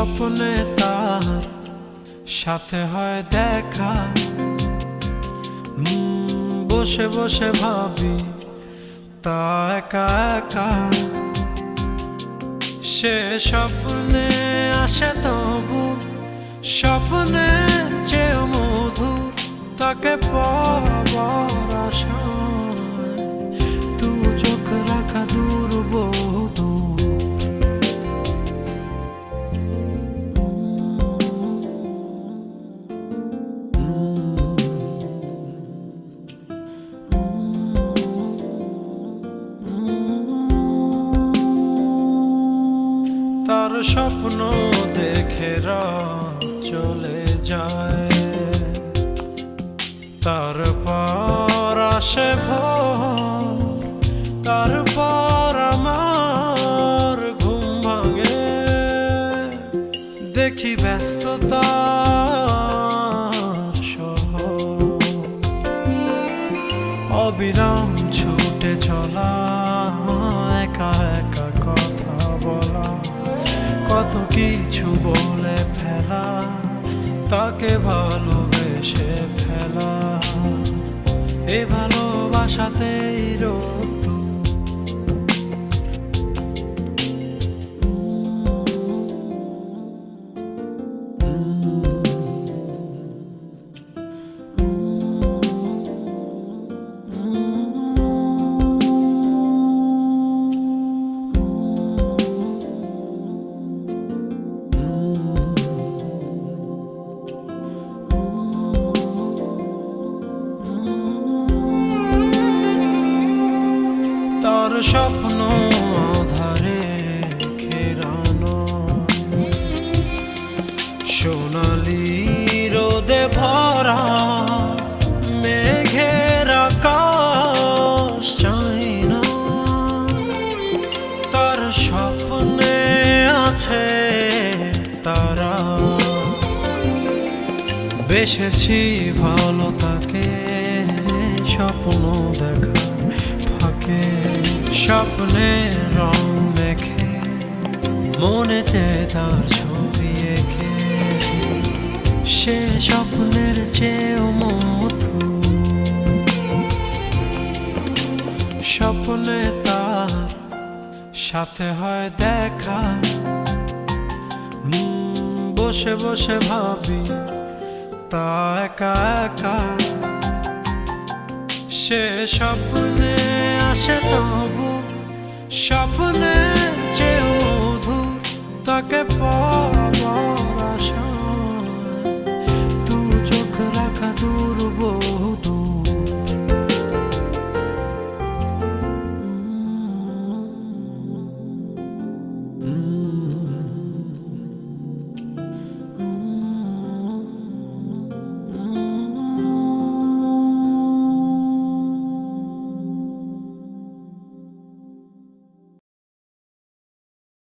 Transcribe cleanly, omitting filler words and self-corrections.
স্বপ্নে তার সাথে হয় দেখা, বসে বসে ভাবি তা একা একা। সে স্বপ্নে আসে তবু স্বপ্নে চেয়ে মধুর, তাকে পাবার আশায় তু চোখ রাখা দূর বহু দূর। তার স্বপ্ন দেখে রাত চলে যায়, তারপর আসে ভোর, তারপর আমার ঘুম ভাঙে। দেখি ব্যস্ততার শহর, অবিরাম ছুটে চলা, একা একা কথা বলা, কত কিছু বলে ফেলা, তাকে ভালোবেসে ফেলা। এ ভালোবাসাতেই রোদ্দুর। তার স্বপ্ন ধারে ঘেরানো, সোনালি রোদে ভরা, মেঘের আকাশ চাই না। তার স্বপ্নে আছে তারা, বেসেছি ভালো তাকে স্বপ্ন দেখা ফাঁকে। স্বপ্নে রং মেখে মনেতে তার ছবি এঁকে, সে স্বপ্নের চেয়েও মধুর। স্বপ্নে তার সাথে হয় দেখা, বসে বসে ভাবি তা একা একা। সে স্বপ্নে আসে তবু স্বপ্নে চেয়ে মধুর, তাকে